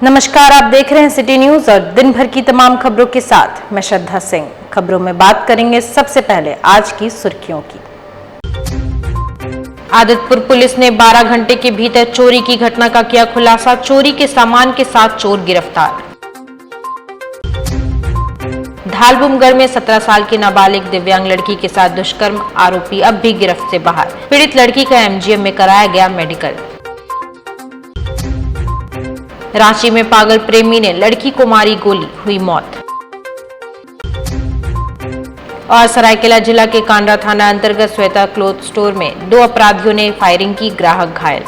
नमस्कार, आप देख रहे हैं सिटी न्यूज और दिन भर की तमाम खबरों के साथ मैं श्रद्धा सिंह। खबरों में बात करेंगे सबसे पहले आज की सुर्खियों की। आदितपुर पुलिस ने 12 घंटे के भीतर चोरी की घटना का किया खुलासा। चोरी के सामान के साथ चोर गिरफ्तार। धालबुमगढ़ में 17 साल की नाबालिग दिव्यांग लड़की के साथ दुष्कर्म, आरोपी अब भी गिरफ्त से बाहर। पीड़ित लड़की का एमजीएम में कराया गया मेडिकल। रांची में पागल प्रेमी ने लड़की को मारी गोली, हुई मौत। और सरायकेला जिला के कांडा थाना अंतर्गत श्वेता क्लॉथ स्टोर में 2 अपराधियों ने फायरिंग की, ग्राहक घायल।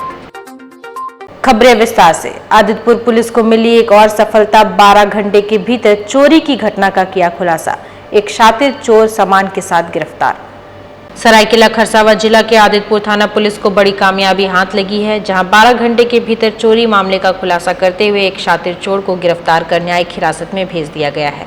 खबरें विस्तार से। आदितपुर पुलिस को मिली एक और सफलता। 12 घंटे के भीतर चोरी की घटना का किया खुलासा। एक शातिर चोर सामान के साथ गिरफ्तार। सरायकेला खरसावां जिला के आदितपुर थाना पुलिस को बड़ी कामयाबी हाथ लगी है, जहां 12 घंटे के भीतर चोरी मामले का खुलासा करते हुए एक शातिर चोर को गिरफ्तार कर न्यायिक हिरासत में भेज दिया गया है।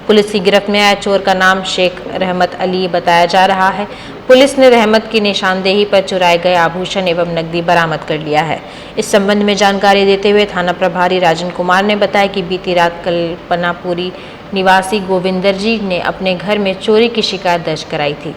पुलिस की गिरफ्त में आया चोर का नाम शेख रहमत अली बताया जा रहा है। पुलिस ने रहमत की निशानदेही पर चुराए गए आभूषण एवं नकदी बरामद कर लिया है। इस संबंध में जानकारी देते हुए थाना प्रभारी राजन कुमार ने बताया कि बीती रात कल्पनापुरी निवासी गोविंदर जी ने अपने घर में चोरी की शिकायत दर्ज कराई थी,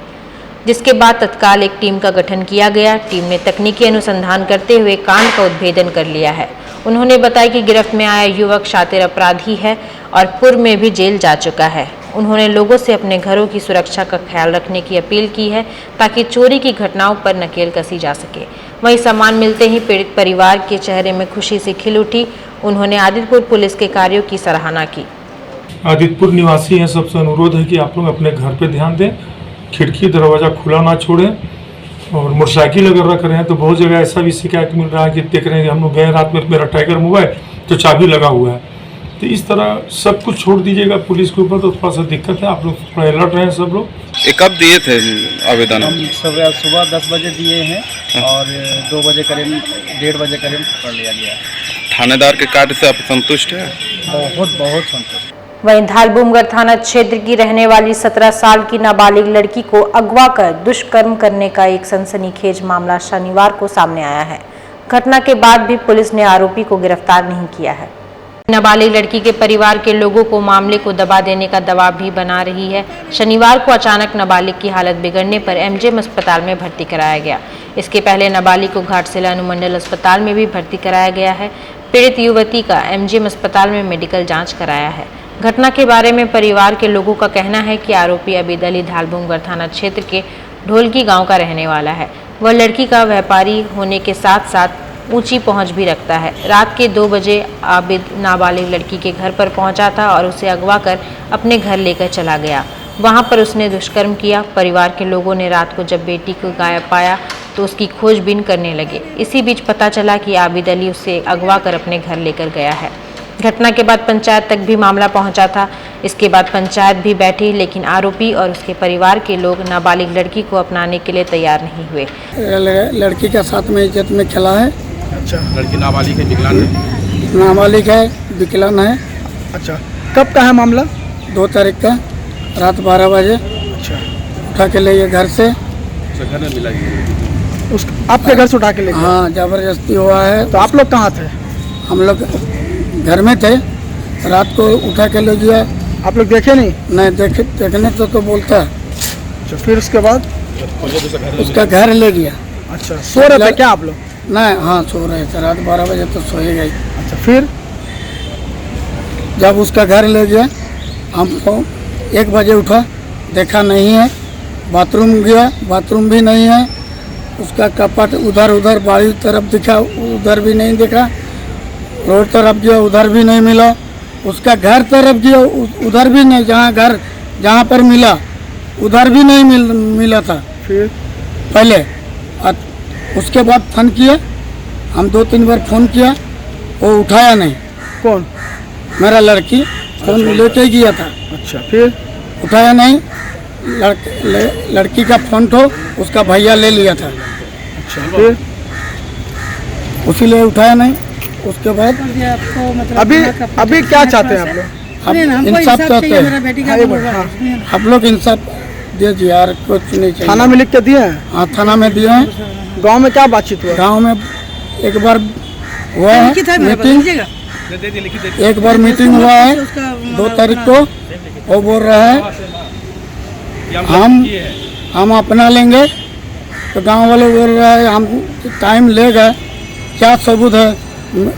जिसके बाद तत्काल एक टीम का गठन किया गया। टीम ने तकनीकी अनुसंधान करते हुए कांड का उद्भेदन कर लिया है। उन्होंने बताया कि गिरफ्त में आया युवक शातिर अपराधी है और पूर्व में भी जेल जा चुका है। उन्होंने लोगों से अपने घरों की सुरक्षा का ख्याल रखने की अपील की है, ताकि चोरी की घटनाओं पर नकेल कसी जा सके। वहीं सामान मिलते ही पीड़ित परिवार के चेहरे में खुशी से खिल उठी। उन्होंने आदितपुर पुलिस के कार्यों की सराहना की। आदितपुर निवासी हैं, सबसे अनुरोध है कि आप लोग अपने घर पे ध्यान दें, खिड़की दरवाज़ा खुला ना छोड़ें। और मोटरसाइकिल अगर रख रहे हैं तो बहुत जगह ऐसा भी शिकायत मिल रहा है कि देख रहे हैं कि हम लोग गए रात में, मेरा टाइगर मोबाइल तो चाबी लगा हुआ है। तो इस तरह सब कुछ छोड़ दीजिएगा पुलिस के ऊपर, तो थोड़ा सा दिक्कत है। आप लोग थोड़ा अलर्ट रहें सब लोग। ये कब दिए थे आवेदन? हम सुबह 10 बजे दिए हैं और 2 बजे करीब 1:30 बजे करीब पकड़ लिया गया। थानेदार के कार्य से आप संतुष्ट हैं? बहुत संतुष्ट। वहीं धालबुमगढ़ थाना क्षेत्र की रहने वाली 17 साल की नाबालिग लड़की को अगवा कर दुष्कर्म करने का एक सनसनीखेज मामला शनिवार को सामने आया है। घटना के बाद भी पुलिस ने आरोपी को गिरफ्तार नहीं किया है। नाबालिग लड़की के परिवार के लोगों को मामले को दबा देने का दबाव भी बना रही है। शनिवार को अचानक नाबालिग की हालत बिगड़ने पर एमजीएम अस्पताल में भर्ती कराया गया। इसके पहले नाबालिग को घाटशिला अनुमंडल अस्पताल में भी भर्ती कराया गया है। पीड़ित युवती का एमजीएम अस्पताल में मेडिकल जाँच कराया है। घटना के बारे में परिवार के लोगों का कहना है कि आरोपी अबीद अली धालबुमगढ़ थाना क्षेत्र के ढोलकी गांव का रहने वाला है। वह लड़की का व्यापारी होने के साथ साथ ऊंची पहुंच भी रखता है। रात के 2 बजे आबिद नाबालिग लड़की के घर पर पहुंचा था और उसे अगवा कर अपने घर लेकर चला गया। वहां पर उसने दुष्कर्म किया। परिवार के लोगों ने रात को जब बेटी को गायब पाया तो उसकी खोजबीन करने लगे। इसी बीच पता चला कि आबिद अली उसे अगवा कर अपने घर लेकर गया है। घटना के बाद पंचायत तक भी मामला पहुंचा था। इसके बाद पंचायत भी बैठी, लेकिन आरोपी और उसके परिवार के लोग नाबालिग लड़की को अपनाने के लिए तैयार नहीं हुए। लड़की का साथ में इज्जत में खेला है। अच्छा, लड़की नाबालिग है, विकलांग है? नाबालिग है, विकलांग है। अच्छा, कब का है मामला? 2 तारीख का रात 12 बजे। अच्छा, उठा के ले गए घर से। घर में मिला उस आपके घर से उठा के ले गए? हाँ, जबरदस्ती हुआ है। तो आप लोग कहाँ थे? हम लोग घर में थे। रात को उठा के ले गया। आप लोग देखे नहीं? नहीं देखने तो बोलता है। अच्छा, फिर उसके बाद उसका घर ले गया। अच्छा, सो रहे थे क्या आप लोग? नहीं, हाँ सो रहे थे। रात 12 बजे तो सोए गई। अच्छा, फिर जब उसका घर ले गया, हमको 1 बजे उठा, देखा नहीं है। बाथरूम गया, बाथरूम भी नहीं है। उसका कपट उधर बाड़ी तरफ दिखा, उधर भी नहीं दिखा। रोड तरफ गया, उधर भी नहीं मिला। उसका घर तरफ गया, उधर भी नहीं। जहाँ पर मिला उधर भी नहीं मिला था। फिर पहले और उसके बाद फ़ोन किया, हम 2-3 बार फ़ोन किया, वो उठाया नहीं। कौन? मेरा लड़की फ़ोन लेके गया था। अच्छा, फिर उठाया नहीं। लड़की का फ़ोन तो उसका भैया ले लिया था। अच्छा, फिर उसीलिए उठाया नहीं। उसके बाद अभी क्या चाहते हैं आप लोग? हम इंसाफ चाहते हैं। आप लोग इंसाफ दीजिए यार, कुछ नहीं चाहिए। थाना में लिख के दिए हैं? हाँ, थाना में दिए हैं। गांव में क्या बातचीत हुआ? गांव में एक बार हुआ है मीटिंग, एक बार मीटिंग हुआ है 2 तारीख को, वो बोल रहा है हम अपना लेंगे, तो गांव वाले बोल रहा है हम टाइम लेगा, क्या सबूत है,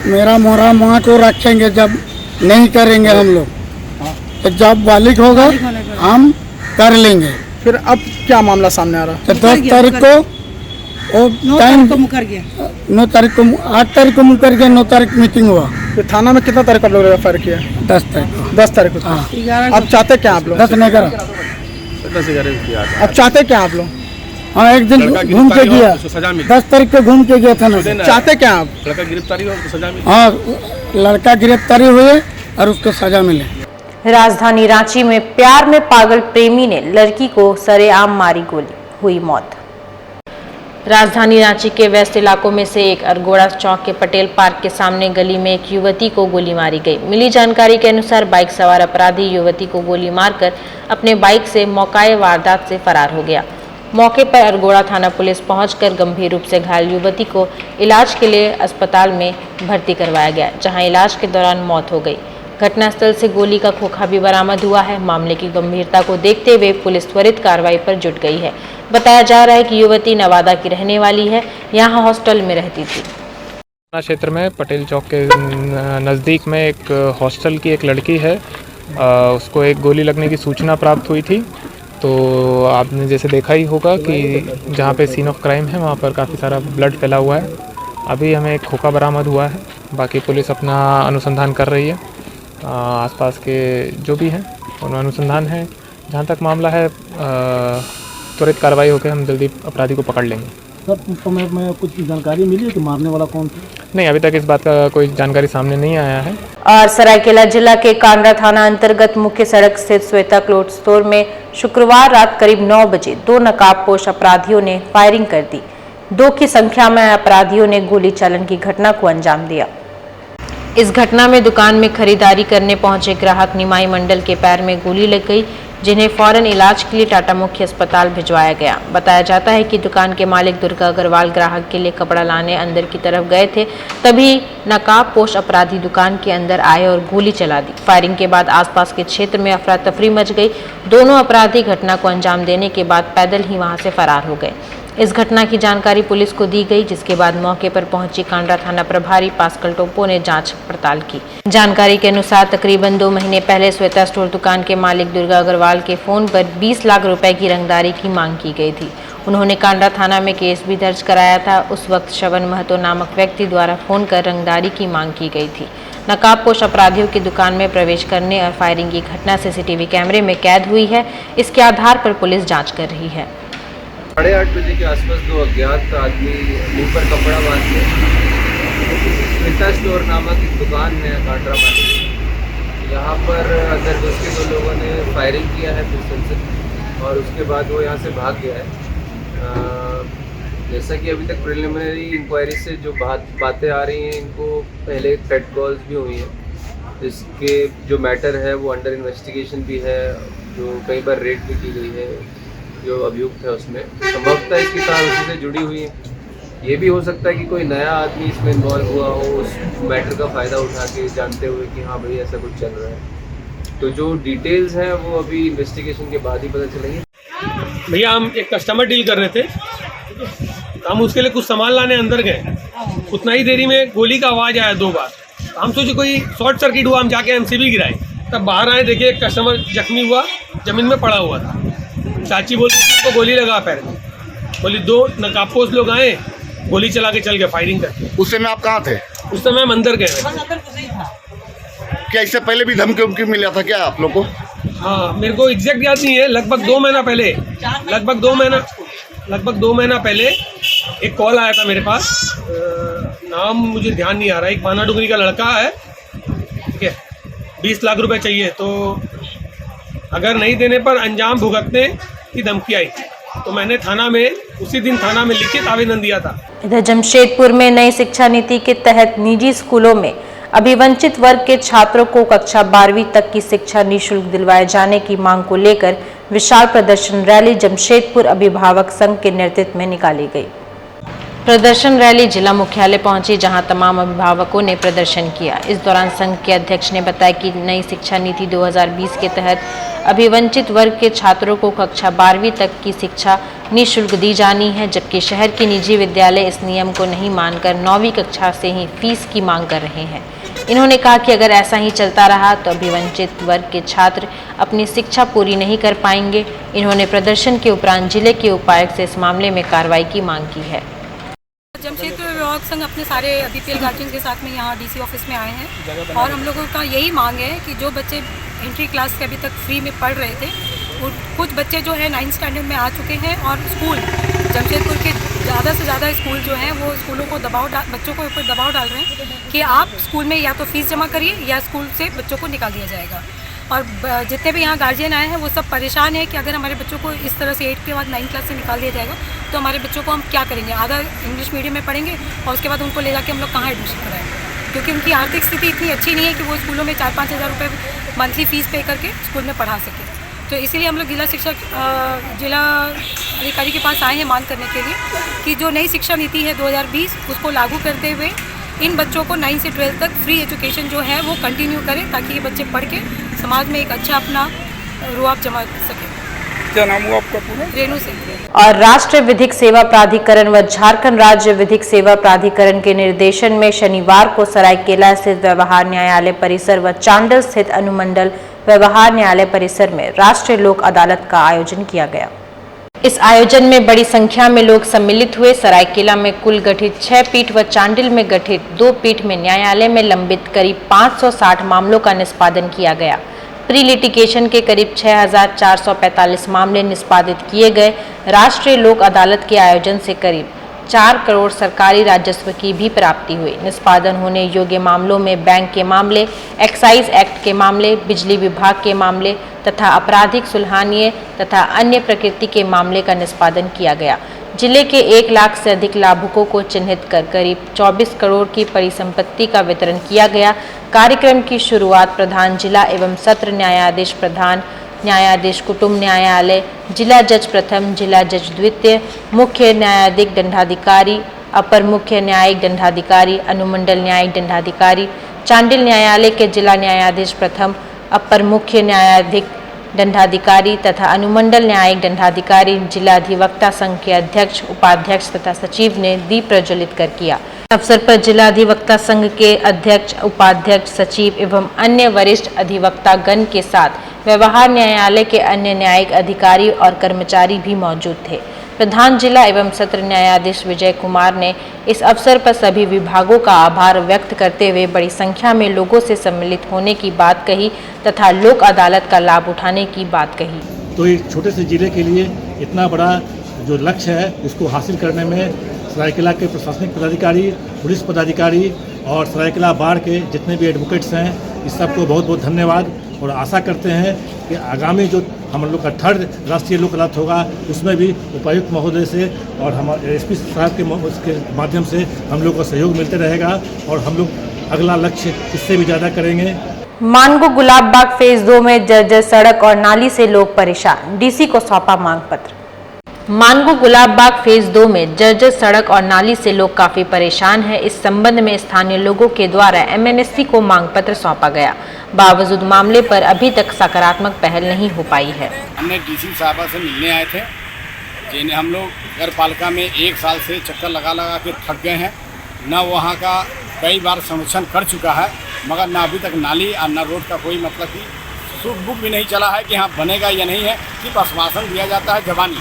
मेरा मोरा माँ को रखेंगे जब नहीं करेंगे हम लोग, तो जब बालिक होगा हम कर लेंगे। फिर अब क्या मामला सामने आ रहा है? तो 10 तारीख को वो टाइम 9 तारीख को 8 तारीख को मुकर गया, 9 तारीख मीटिंग हुआ। फिर थाना में कितना तारीख को आप लोग एफआईआर किया? 10 तारीख को। 10 तारीख को। हाँ। अब चाहते क्या आप लोग? 10 नहीं करा। अब चाहते क्या आप लोग? हाँ, एक दिन घूम के गया, 10 तारीख को घूम के गया था ना। चाहते क्या आप? लड़का गिरफ्तारी हो, सजा मिले। हाँ, लड़का गिरफ्तारी हुए और उसको सजा मिले। राजधानी रांची में प्यार में पागल प्रेमी ने लड़की को सरेआम मारी गोली, हुई मौत। राजधानी रांची के वेस्ट इलाकों में से एक अरगोड़ा चौक के पटेल पार्क के सामने गली में एक युवती को गोली मारी गई। मिली जानकारी के अनुसार बाइक सवार अपराधी युवती को गोली मारकर अपने बाइक से मौकाए वारदात से फरार हो गया। मौके पर अरगोड़ा थाना पुलिस पहुंचकर गंभीर रूप से घायल युवती को इलाज के लिए अस्पताल में भर्ती करवाया गया, जहां इलाज के दौरान मौत हो गई। घटनास्थल से गोली का खोखा भी बरामद हुआ है। मामले की गंभीरता को देखते हुए पुलिस त्वरित कार्रवाई पर जुट गई है। बताया जा रहा है कि युवती नवादा की रहने वाली है, यहाँ हॉस्टल में रहती थी। क्षेत्र में पटेल चौक के नज़दीक में एक हॉस्टल की एक लड़की है, उसको एक गोली लगने की सूचना प्राप्त हुई थी। तो आपने जैसे देखा ही होगा कि जहाँ पे सीन ऑफ क्राइम है वहाँ पर काफ़ी सारा ब्लड फैला हुआ है। अभी हमें एक खोखा बरामद हुआ है, बाकी पुलिस अपना अनुसंधान कर रही है। आसपास के जो भी हैं उनमें अनुसंधान है। जहाँ तक मामला है त्वरित कार्रवाई होकर हम जल्दी अपराधी को पकड़ लेंगे। सर, उस समय में कुछ जानकारी मिली है कि मारने वाला कौन था? नहीं, अभी तक इस बात का कोई जानकारी सामने नहीं आया है। और सरायकेला जिला के कांडा थाना अंतर्गत मुख्य सड़क स्थित श्वेता क्लोथ स्टोर में शुक्रवार रात करीब 9 बजे 2 नकाबपोश अपराधियों ने फायरिंग कर दी। 2 की संख्या में अपराधियों ने गोली चालन की घटना को अंजाम दिया। इस घटना में दुकान में खरीदारी करने पहुंचे ग्राहक निमाई मंडल के पैर में गोली लग गई, जिन्हें फौरन इलाज के लिए टाटा मुख्य अस्पताल भिजवाया गया। बताया जाता है कि दुकान के मालिक दुर्गा अग्रवाल ग्राहक के लिए कपड़ा लाने अंदर की तरफ गए थे, तभी नकाबपोश अपराधी दुकान के अंदर आए और गोली चला दी। फायरिंग के बाद आसपास के क्षेत्र में अफरा तफरी मच गई। दोनों अपराधी घटना को अंजाम देने के बाद पैदल ही वहां से फरार हो गए। इस घटना की जानकारी पुलिस को दी गई, जिसके बाद मौके पर पहुंची कांडा थाना प्रभारी पास्कल टोपो ने जांच पड़ताल की। जानकारी के अनुसार तकरीबन 2 महीने पहले श्वेता स्टोर दुकान के मालिक दुर्गा अग्रवाल के फोन पर 20 लाख रुपए की रंगदारी की मांग की गई थी। उन्होंने कांडा थाना में केस भी दर्ज कराया था। उस वक्त श्रवण महतो नामक व्यक्ति द्वारा फोन कर रंगदारी की मांग की गई थी। नकाबपोश अपराधियों की दुकान में प्रवेश करने और फायरिंग की घटना सीसीटीवी कैमरे में कैद हुई है। इसके आधार पर पुलिस जाँच कर रही है। 8:30 बजे के आसपास 2 अज्ञात आदमी मुंह पर कपड़ा बांध के श्वेता स्टोर नामक एक दुकान है कांड्रा में, यहाँ पर अंदर घुस के 2 लोगों ने फायरिंग किया है पिस्टल से और उसके बाद वो यहाँ से भाग गया है। जैसा कि अभी तक प्रिलिमिनरी इंक्वायरी से जो बातें आ रही हैं, इनको पहले थ्रेट कॉल्स भी हुई हैं। इसके जो मैटर है वो अंडर इन्वेस्टिगेशन भी है, जो कई बार रेड भी की गई है। जो अभियुक्त है उसमें संभवतः इसकी तार उसी से जुड़ी हुई है। ये भी हो सकता है कि कोई नया आदमी इसमें इन्वॉल्व हुआ हो, उस मैटर का फ़ायदा उठा के, जानते हुए कि हाँ भाई ऐसा कुछ चल रहा है। तो जो डिटेल्स हैं वो अभी इन्वेस्टिगेशन के बाद ही पता चलेंगे। भैया हम एक कस्टमर डील कर रहे थे, हम उसके लिए कुछ सामान लाने अंदर गए। उतना ही देरी में गोली का आवाज़ आया 2 बार। हम सोचे कोई शॉर्ट सर्किट हुआ, हम जाके एमसीबी गिराए। तब बाहर आए, देखे एक कस्टमर जख्मी हुआ, ज़मीन में पड़ा हुआ था। चाची बोली उसको गोली लगा पैर में, बोली 2 नकाबपोश लोग आए, गोली चला के चल गए फायरिंग करके। उस समय आप कहाँ थे? उस समय हम अंदर गए। क्या इससे पहले भी धमकी उमकी मिला था क्या आप लोग को? हाँ, मेरे को एग्जैक्ट याद नहीं है। लगभग 2 महीना पहले, लगभग 2 महीना पहले एक कॉल आया था मेरे पास। नाम मुझे ध्यान नहीं आ रहा है। एक पाना डुगरी का लड़का है, ठीक है, 20 लाख रुपए चाहिए, तो अगर नहीं देने पर अंजाम भुगतने की धमकी आई थी। तो मैंने थाना में उसी दिन थाना में लिखित आवेदन दिया था। इधर जमशेदपुर में नई शिक्षा नीति के तहत निजी स्कूलों में अभिवंचित वर्ग के छात्रों को कक्षा 12वीं तक की शिक्षा निःशुल्क दिलवाए जाने की मांग को लेकर विशाल प्रदर्शन रैली जमशेदपुर अभिभावक संघ के नेतृत्व में निकाली गई। प्रदर्शन रैली जिला मुख्यालय पहुंची, जहां तमाम अभिभावकों ने प्रदर्शन किया। इस दौरान संघ के अध्यक्ष ने बताया कि नई शिक्षा नीति 2020 के तहत अभिवंचित वर्ग के छात्रों को कक्षा 12वीं तक की शिक्षा निःशुल्क दी जानी है, जबकि शहर के निजी विद्यालय इस नियम को नहीं मानकर 9वीं कक्षा से ही फीस की मांग कर रहे हैं। इन्होंने कहा कि अगर ऐसा ही चलता रहा तो अभिवंचित वर्ग के छात्र अपनी शिक्षा पूरी नहीं कर पाएंगे। इन्होंने प्रदर्शन के उपरांत जिले के उपायुक्त से इस मामले में कार्रवाई की मांग की है। जमशेदपुर विभाग संघ अपने सारे बीपीएल गार्जियंस के साथ में यहाँ डीसी ऑफिस में आए हैं और हम लोगों का यही मांग है कि जो बच्चे एंट्री क्लास के अभी तक फ्री में पढ़ रहे थे, कुछ बच्चे जो है 9th स्टैंडर्ड में आ चुके हैं और स्कूल जमशेदपुर के ज़्यादा से ज़्यादा स्कूल जो हैं वो स्कूलों को बच्चों को ऊपर दबाव डाल रहे हैं कि आप स्कूल में या तो फीस जमा करिए या स्कूल से बच्चों को निकाल दिया जाएगा। और जितने भी यहाँ गार्जियन आए हैं वो सब परेशान है कि अगर हमारे बच्चों को इस तरह से 8 के बाद 9th क्लास से निकाल दिया जाएगा तो हमारे बच्चों को हम क्या करेंगे। आधा इंग्लिश मीडियम में पढ़ेंगे और उसके बाद उनको ले जाके हम लोग कहाँ एडमिशन कराएंगे, क्योंकि उनकी आर्थिक स्थिति इतनी अच्छी नहीं है कि वो स्कूलों में 4-5 हज़ार रुपये मंथली फ़ीस पे करके स्कूल में पढ़ा सकें। तो इसीलिए हम लोग जिला अधिकारी के पास आए हैं मांग करने के लिए कि जो नई शिक्षा नीति है 2020 उसको लागू करते हुए इन बच्चों को 9 से 12 तक फ्री एजुकेशन जो है वो कंटिन्यू करें, ताकि ये बच्चे पढ़ के समाज में एक अच्छा अपना रुआब जमा सकें। क्या नाम हुआ आपका पूरा? रेणु सिंह। और राष्ट्रीय विधिक सेवा प्राधिकरण व झारखंड राज्य विधिक सेवा प्राधिकरण के निर्देशन में शनिवार को सरायकेला स्थित व्यवहार न्यायालय परिसर व चांडल स्थित अनुमंडल व्यवहार न्यायालय परिसर में राष्ट्रीय लोक अदालत का आयोजन किया गया। इस आयोजन में बड़ी संख्या में लोग सम्मिलित हुए। सरायकेला में कुल गठित 6 पीठ व चांडिल में गठित 2 पीठ में न्यायालय में लंबित करीब 560 मामलों का निष्पादन किया गया। प्री लिटिगेशन के करीब 6,445 मामले निष्पादित किए गए। राष्ट्रीय लोक अदालत के आयोजन से करीब 4 करोड़ सरकारी राजस्व की भी प्राप्ति हुई। निष्पादन होने योग्य मामलों में बैंक के मामले, एक्साइज एक्ट के मामले, बिजली विभाग के मामले तथा आपराधिक सुलहानीय तथा अन्य प्रकृति के मामले का निष्पादन किया गया। जिले के 1 लाख से अधिक लाभुकों को चिन्हित कर करीब 24 करोड़ की परिसंपत्ति का वितरण किया गया। कार्यक्रम की शुरुआत प्रधान जिला एवं सत्र न्यायाधीश, प्रधान न्यायाधीश कुटुंब न्यायालय, जिला जज प्रथम, जिला जज द्वितीय, मुख्य न्यायाधीश दंडाधिकारी, अपर मुख्य न्यायिक दंडाधिकारी, अनुमंडल न्यायिक दंडाधिकारी, चांडिल न्यायालय के जिला न्यायाधीश प्रथम, अपर मुख्य न्यायाधीश दंडाधिकारी तथा अनुमंडल न्यायिक दंडाधिकारी, जिला अधिवक्ता संघ के अध्यक्ष, उपाध्यक्ष तथा सचिव ने दीप प्रज्वलित कर किया। अवसर पर जिला अधिवक्ता संघ के अध्यक्ष, उपाध्यक्ष, सचिव एवं अन्य वरिष्ठ अधिवक्ता गण के साथ व्यवहार न्यायालय के अन्य न्यायिक अधिकारी और कर्मचारी भी मौजूद थे। प्रधान जिला एवं सत्र न्यायाधीश विजय कुमार ने इस अवसर पर सभी विभागों का आभार व्यक्त करते हुए बड़ी संख्या में लोगों से सम्मिलित होने की बात कही तथा लोक अदालत का लाभ उठाने की बात कही। तो एक छोटे से जिले के लिए इतना बड़ा जो लक्ष्य है उसको हासिल करने में सरायकेला के प्रशासनिक पदाधिकारी, पुलिस पदाधिकारी और सरायकेला बार के जितने भी एडवोकेट्स हैं, इस सबको बहुत बहुत धन्यवाद। और आशा करते हैं कि आगामी जो हम लोग का 3rd राष्ट्रीय लोक अदालत होगा उसमें भी उपायुक्त महोदय से और हमारे एसपी साहब के माध्यम से हम लोग को सहयोग मिलते रहेगा और हम लोग अगला लक्ष्य इससे भी ज़्यादा करेंगे। मानगो गुलाब बाग फेज 2 में जर्जर सड़क और नाली से लोग परेशान, डीसी को सौंपा मांग पत्र। मानगो गुलाब बाग फेज 2 में जर्जर सड़क और नाली से लोग काफी परेशान हैं। इस संबंध में स्थानीय लोगों के द्वारा एमएनएससी को मांग पत्र सौंपा गया। बावजूद मामले पर अभी तक सकारात्मक पहल नहीं हो पाई है। हमने डीसी साहबा से मिलने आए थे, जिन्हें हम लोग नगर पालिका में 1 साल से चक्कर लगा लगा के थक गए हैं। न वहाँ का कई बार संरक्षण कर चुका है, मगर न अभी तक नाली और न रोड का कोई मतलब कि सूट बुक भी नहीं चला है कि हाँ बनेगा या नहीं है। सिर्फ आश्वासन दिया जाता है जवानी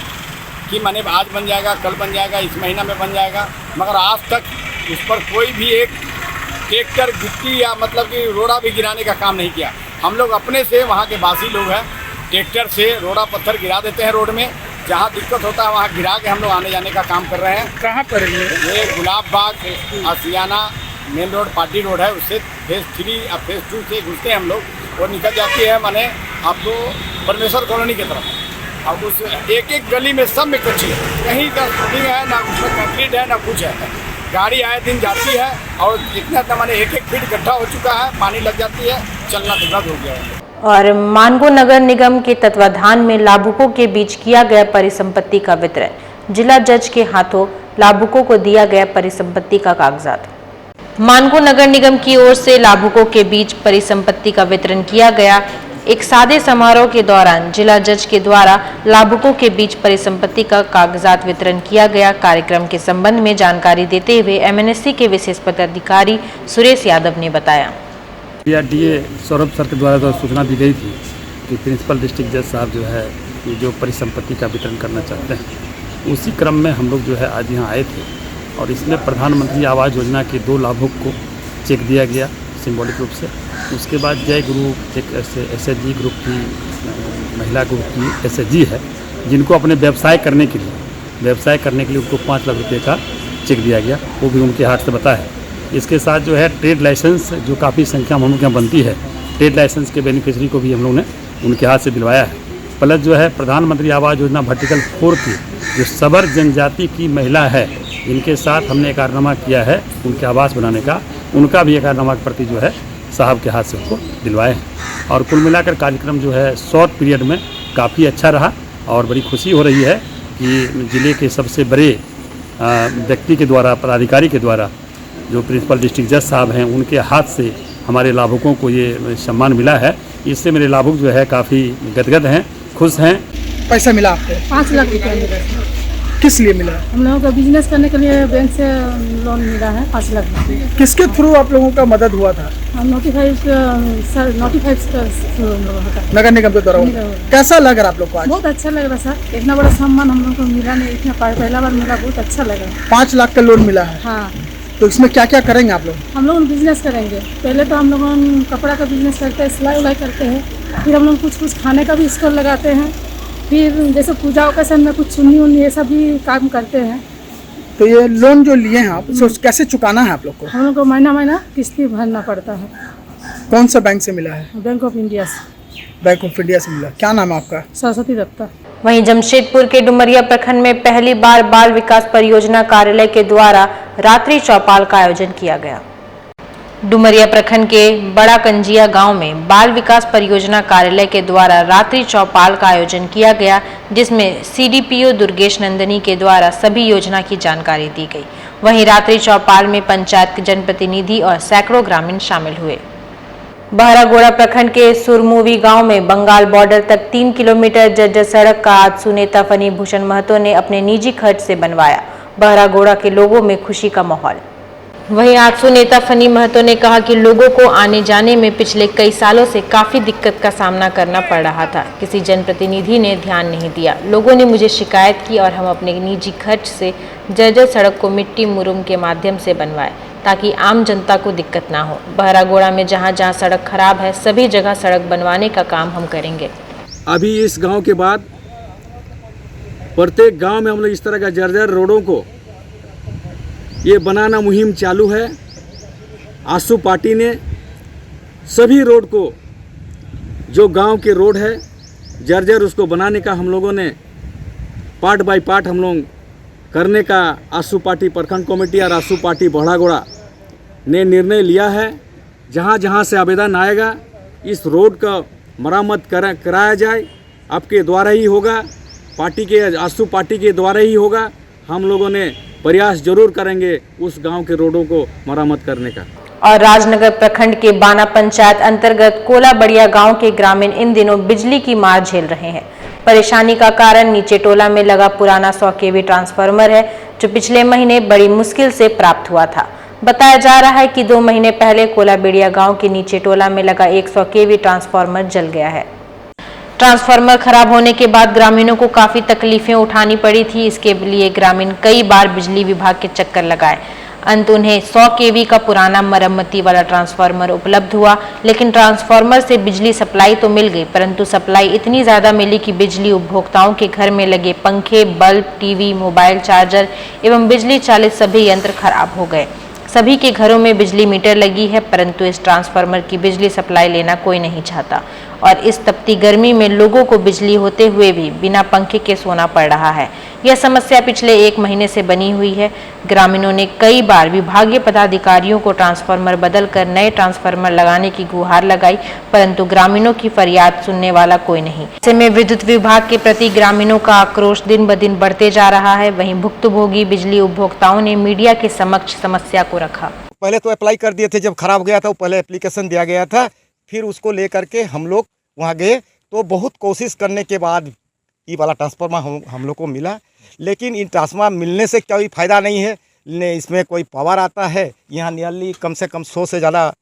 कि माने आज बन जाएगा, कल बन जाएगा, इस महीना में बन जाएगा, मगर आज तक उस पर कोई भी एक ट्रैक्टर गिट्टी या मतलब कि रोड़ा भी गिराने का काम नहीं किया। हम लोग अपने से, वहाँ के वासी लोग हैं, ट्रैक्टर से रोड़ा पत्थर गिरा देते हैं रोड में, जहाँ दिक्कत होता है वहाँ गिरा के हम लोग आने जाने का काम कर रहे हैं। कहाँ पर है ये गुलाब बाग आसियाना मेन रोड, पार्टी रोड है, उससे फेज 3 और फेज 2 से घुसते हैं हम लोग और निकल जाती है माने आपको परमेश्वर कॉलोनी की तरफ। अब उस एक गली में सब में कच्ची है, कहीं का शूटिंग है ना, उसमें कंक्रीट है ना कुछ है। गाड़ी आए दिन जाती है और इतना माने 1-1 फीट गड्ढा हो चुका है, पानी लग जाती है, चलना दुर्लभ हो गया है। और मानगो नगर निगम के तत्वाधान में लाभुकों के बीच किया गया परिसंपत्ति का वितरण। जिला जज के हाथों लाभुकों को दिया गया परिसंपत्ति का कागजात। मानगो नगर निगम की ओर से लाभुकों के बीच परिसंपत्ति का वितरण किया गया। एक सादे समारोह के दौरान जिला जज के द्वारा लाभुकों के बीच परिसंपत्ति का कागजात वितरण किया गया। कार्यक्रम के संबंध में जानकारी देते हुए एमएनएससी के विशेष पदाधिकारी सुरेश यादव ने बताया। डीए सौरभ सर के द्वारा सूचना दी गई थी कि प्रिंसिपल डिस्ट्रिक्ट जज साहब जो है जो परिसंपत्ति का वितरण करना चाहते हैं, उसी क्रम में हम लोग जो है आज यहाँ आए थे और इसमें प्रधानमंत्री आवास योजना के 2 लाभुक को चेक दिया गया सिंबॉलिक रूप से। उसके बाद जय ग्रुप एक एसएचजी ग्रुप की महिला ग्रुप की एसएचजी है, जिनको अपने व्यवसाय करने के लिए उनको 5 लाख रुपये का चेक दिया गया, वो भी उनके हाथ से बता है। इसके साथ जो है ट्रेड लाइसेंस जो काफ़ी संख्या में हम लोग यहाँ बनती है, ट्रेड लाइसेंस के बेनिफिशरी को भी हम लोग ने उनके हाथ से दिलवाया है। प्लस जो है प्रधानमंत्री आवास योजना वर्टिकल 4 की जो सबर जनजाति की महिला है, इनके साथ हमने एकरारनामा किया है उनके आवास बनाने का, उनका भी एकरारनामा की प्रति जो है साहब के हाथ से उनको दिलवाए हैं। और कुल मिलाकर कार्यक्रम जो है शॉर्ट पीरियड में काफ़ी अच्छा रहा और बड़ी खुशी हो रही है कि ज़िले के सबसे बड़े व्यक्ति के द्वारा, पदाधिकारी के द्वारा, जो प्रिंसिपल डिस्ट्रिक्ट जज साहब हैं, उनके हाथ से हमारे लाभुकों को ये सम्मान मिला है। इससे मेरे लाभुक जो है काफ़ी गदगद हैं, खुश हैं। पैसा मिला आपको? 5 लाख रुपया मिला। किस लिए मिला? हम लोगों का बिजनेस करने के लिए बैंक से लोन मिला है 5 लाख रुपये। किसके थ्रू आप लोगों का मदद हुआ था? हम नोटिफाइड नगर निगम के द्वारा। कैसा लग रहा आप लोग को आज? बहुत अच्छा लग रहा सर, इतना बड़ा सम्मान हम लोग को मिला नहीं, इतना पहला बार मिला, बहुत अच्छा लगा। 5 लाख का लोन मिला है। हाँ। तो इसमें क्या क्या करेंगे आप लोग? हम लोग बिजनेस करेंगे। पहले तो हम लोग कपड़ा का बिजनेस करते हैं, सिलाई उलाई करते हैं, फिर हम लोग कुछ खाने का भी स्टॉल लगाते हैं, फिर जैसे पूजा ओकेशन में कुछ चुन्नी उन्नी ये सब भी काम करते हैं। तो ये लोन जो लिए हैं आप, कैसे चुकाना है आप लोग को? हम लोग को महीना किस्ती भरना पड़ता है। कौन सा बैंक से मिला है? बैंक ऑफ इंडिया से। बैंक ऑफ इंडिया से मिला। क्या नाम है आपका? सरस्वती दत्ता। वहीं जमशेदपुर के डुमरिया प्रखंड में पहली बार बाल विकास परियोजना कार्यालय के द्वारा रात्रि चौपाल का आयोजन किया गया। डुमरिया प्रखंड के बड़ा कंजिया गांव में बाल विकास परियोजना कार्यालय के द्वारा रात्रि चौपाल का आयोजन किया गया, जिसमें सीडीपीओ दुर्गेश नंदनी के द्वारा सभी योजना की जानकारी दी गई। वहीं रात्रि चौपाल में पंचायत के जनप्रतिनिधि और सैकड़ों ग्रामीण शामिल हुए। बहरागोड़ा प्रखंड के सुरमुवी गांव में बंगाल बॉर्डर तक 3 किलोमीटर जर्जर सड़क का आजसू नेता फनी भूषण महतो ने अपने निजी खर्च से बनवाया। बहरागोड़ा के लोगों में खुशी का माहौल। वहीं आजसू नेता फनी महतो ने कहा कि लोगों को आने जाने में पिछले कई सालों से काफी दिक्कत का सामना करना पड़ रहा था, किसी जनप्रतिनिधि ने ध्यान नहीं दिया। लोगों ने मुझे शिकायत की और हम अपने निजी खर्च से जर्जर सड़क को मिट्टी मुरुम के माध्यम से बनवाए ताकि आम जनता को दिक्कत ना हो। बहरागोड़ा में जहां जहां सड़क खराब है सभी जगह सड़क बनवाने का काम हम करेंगे। अभी इस गांव के बाद प्रत्येक गांव में हम लोग इस तरह का जर्जर रोडों को ये बनाना मुहिम चालू है। आसू पार्टी ने सभी रोड को, जो गांव के रोड है जर्जर, उसको बनाने का हम लोगों ने पार्ट बाय पार्ट हम लोग करने का आसू पार्टी प्रखंड कमेटी और आसू पार्टी बहरागोड़ा ने निर्णय लिया है। जहां जहां से आवेदन आएगा इस रोड का मरम्मत कराया जाए, आपके द्वारा ही होगा, पार्टी के आसू पार्टी के द्वारा ही होगा। हम लोगों ने प्रयास जरूर करेंगे उस गांव के रोडों को मरम्मत करने का। और राजनगर प्रखंड के बाना पंचायत अंतर्गत कोला बढ़िया गांव के ग्रामीण इन दिनों बिजली की मार झेल रहे हैं। परेशानी का कारण नीचे टोला में लगा पुराना 100 kV ट्रांसफार्मर है, जो पिछले महीने बड़ी मुश्किल से प्राप्त हुआ था। बताया जा रहा है कि 2 महीने पहले कोला बेड़िया गांव के नीचे टोला में लगा 100 kV ट्रांसफार्मर जल गया है। ट्रांसफार्मर खराब होने के बाद ग्रामीणों को काफी तकलीफें उठानी पड़ी थी। इसके लिए ग्रामीण कई बार बिजली विभाग के चक्कर लगाए। अंत उन्हें 100 kV का पुराना मरम्मती वाला ट्रांसफार्मर उपलब्ध हुआ, लेकिन ट्रांसफार्मर से बिजली सप्लाई तो मिल गई, परंतु सप्लाई इतनी ज्यादा मिली कि बिजली उपभोक्ताओं के घर में लगे पंखे, बल्ब, टीवी, मोबाइल चार्जर एवं बिजली चालित सभी यंत्र खराब हो गए। सभी के घरों में बिजली मीटर लगी है, परंतु इस ट्रांसफार्मर की बिजली सप्लाई लेना कोई नहीं चाहता और इस तपती गर्मी में लोगों को बिजली होते हुए भी बिना पंखे के सोना पड़ रहा है। यह समस्या पिछले 1 महीने से बनी हुई है। ग्रामीणों ने कई बार विभागीय पदाधिकारियों को ट्रांसफार्मर बदलकर नए ट्रांसफार्मर लगाने की गुहार लगाई, परंतु ग्रामीणों की फरियाद सुनने वाला कोई नहीं। ऐसे में विद्युत विभाग के प्रति ग्रामीणों का आक्रोश दिन ब दिन बढ़ते जा रहा है। वहीं भुक्तभोगी बिजली उपभोक्ताओं ने मीडिया के समक्ष समस्या को रखा। पहले तो अप्लाई कर दिए थे, जब खराब गया था वो पहले एप्लीकेशन दिया गया था, फिर उसको लेकर के हम लोग वहाँ गए तो बहुत कोशिश करने के बाद ये वाला ट्रांसफार्मर हम लोग को मिला। लेकिन इन ट्रांसफार्मर मिलने से कोई फ़ायदा नहीं है, इसमें कोई पावर आता है। यहाँ नियरली कम से कम 100 से ज़्यादा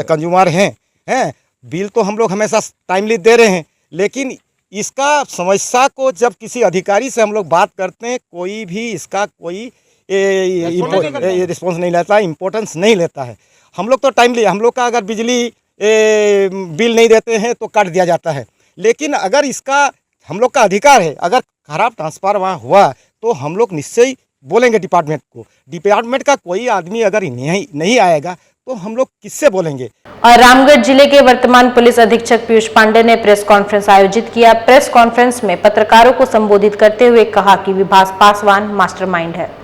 कंज्यूमर हैं। बिल तो हम लोग हमेशा टाइमली दे रहे हैं, लेकिन इसका समस्या को जब किसी अधिकारी से हम लोग बात करते हैं, कोई भी इसका कोई रिस्पॉन्स नहीं लेता, इम्पोर्टेंस नहीं लेता है। हम लोग तो टाइमली, हम लोग का अगर बिजली बिल नहीं देते हैं तो काट दिया जाता है, लेकिन अगर इसका हम लोग का अधिकार है, अगर खराब ट्रांसफार्मर वहाँ हुआ तो हम लोग निश्चय बोलेंगे डिपार्टमेंट को। डिपार्टमेंट का कोई आदमी अगर नहीं आएगा तो हम लोग किससे बोलेंगे। और रामगढ़ जिले के वर्तमान पुलिस अधीक्षक पीयूष पांडे ने प्रेस कॉन्फ्रेंस आयोजित किया। प्रेस कॉन्फ्रेंस में पत्रकारों को संबोधित करते हुए कहा कि विभास पासवान मास्टरमाइंड है।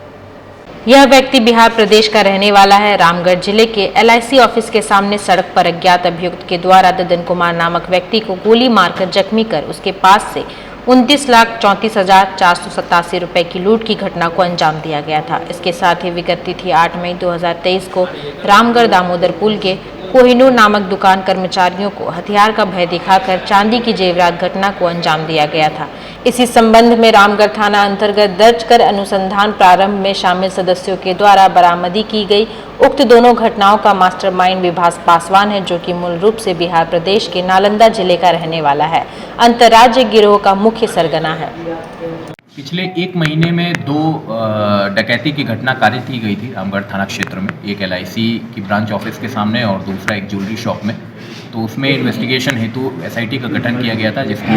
यह व्यक्ति बिहार प्रदेश का रहने वाला है। रामगढ़ जिले के LIC ऑफिस के सामने सड़क पर अज्ञात अभियुक्त के द्वारा ददन कुमार नामक व्यक्ति को गोली मारकर जख्मी कर उसके पास से 29,34,487 रुपए की लूट की घटना को अंजाम दिया गया था। इसके साथ ही विगत तिथि 8 मई 2023 को रामगढ़ दामोदर पुल के कोहिनूर नामक दुकान कर्मचारियों को हथियार का भय दिखाकर चांदी की जेवरात घटना को अंजाम दिया गया था। इसी संबंध में रामगढ़ थाना अंतर्गत दर्ज कर अनुसंधान प्रारंभ में शामिल सदस्यों के द्वारा बरामदी की गई। उक्त दोनों घटनाओं का मास्टरमाइंड विभास पासवान है, जो कि मूल रूप से बिहार प्रदेश के नालंदा जिले का रहने वाला है। अंतर्राज्य गिरोह का मुख्य सरगना है। पिछले 1 महीने में 2 डकैती की घटना कारित की गई थी रामगढ़ थाना क्षेत्र में, एक LIC की ब्रांच ऑफिस के सामने और दूसरा एक ज्वेलरी शॉप में। तो उसमें इन्वेस्टिगेशन हेतु SIT का गठन किया गया था, जिसको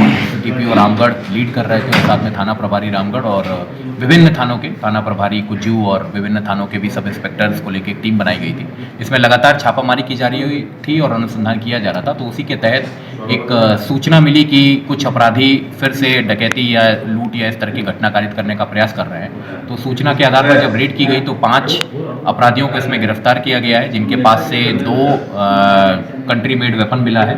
DPO रामगढ़ लीड कर रहे थे और साथ में थाना प्रभारी रामगढ़ और विभिन्न थानों के थाना प्रभारी कुज्जू और विभिन्न थानों के भी सब इंस्पेक्टर्स को लेकर एक टीम बनाई गई थी। इसमें लगातार छापामारी की जा रही थी और अनुसंधान किया जा रहा था। तो उसी के तहत एक सूचना मिली कि कुछ अपराधी फिर से डकैती या लूट या इस तरह की घटना कारित करने का प्रयास कर रहे हैं। तो सूचना के आधार पर जब रेड की गई तो 5 अपराधियों को इसमें गिरफ्तार किया गया है, जिनके पास से 2 कंट्री मेड वेपन मिला है,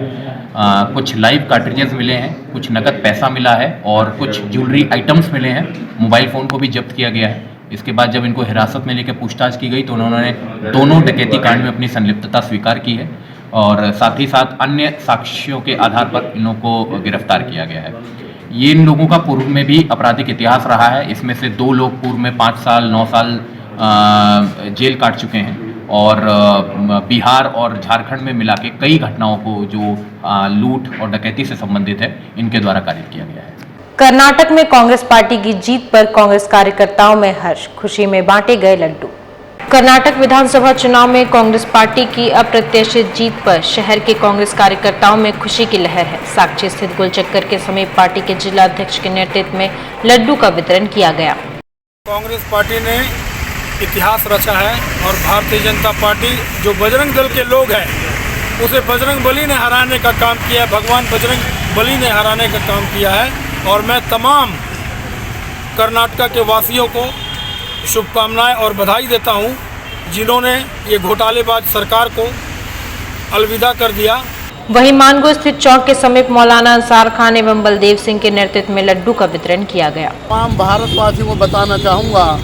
कुछ लाइव कार्ट्रिजेस मिले हैं, कुछ नकद पैसा मिला है और कुछ ज्वेलरी आइटम्स मिले हैं। मोबाइल फ़ोन को भी जब्त किया गया है। इसके बाद जब इनको हिरासत में लेकर पूछताछ की गई तो उन्होंने दोनों डकैती कांड में अपनी संलिप्तता स्वीकार की है और साथ ही साथ अन्य साक्ष्यों के आधार पर इन लोगों को गिरफ्तार किया गया है। ये इन लोगों का पूर्व में भी आपराधिक इतिहास रहा है। इसमें से 2 लोग पूर्व में 5 साल 9 साल जेल काट चुके हैं और बिहार और झारखंड में मिला के कई घटनाओं को जो लूट और डकैती से संबंधित है, इनके द्वारा कारित किया गया है। कर्नाटक में कांग्रेस पार्टी की जीत पर कांग्रेस कार्यकर्ताओं में हर्ष, खुशी में बांटे गए लड्डू। कर्नाटक विधानसभा चुनाव में कांग्रेस पार्टी की अप्रत्याशित जीत पर शहर के कांग्रेस कार्यकर्ताओं में खुशी की लहर है। साक्षी स्थित गोलचक्कर के समीप पार्टी के जिला अध्यक्ष के नेतृत्व में लड्डू का वितरण किया गया। कांग्रेस पार्टी ने इतिहास रचा है और भारतीय जनता पार्टी जो बजरंग दल के लोग हैं उसे बजरंग बली ने हराने का काम किया है, भगवान बजरंग बली ने हराने का काम किया है। और मैं तमाम कर्नाटक के वासियों को शुभकामनाएं और बधाई देता हूं, जिन्होंने ये घोटालेबाज सरकार को अलविदा कर दिया। वहीं मानगो स्थित चौक के समीप मौलाना अंसार खान एवं बलदेव सिंह के नेतृत्व में लड्डू का वितरण किया गया। तमाम भारतवासियों को बताना चाहूँगा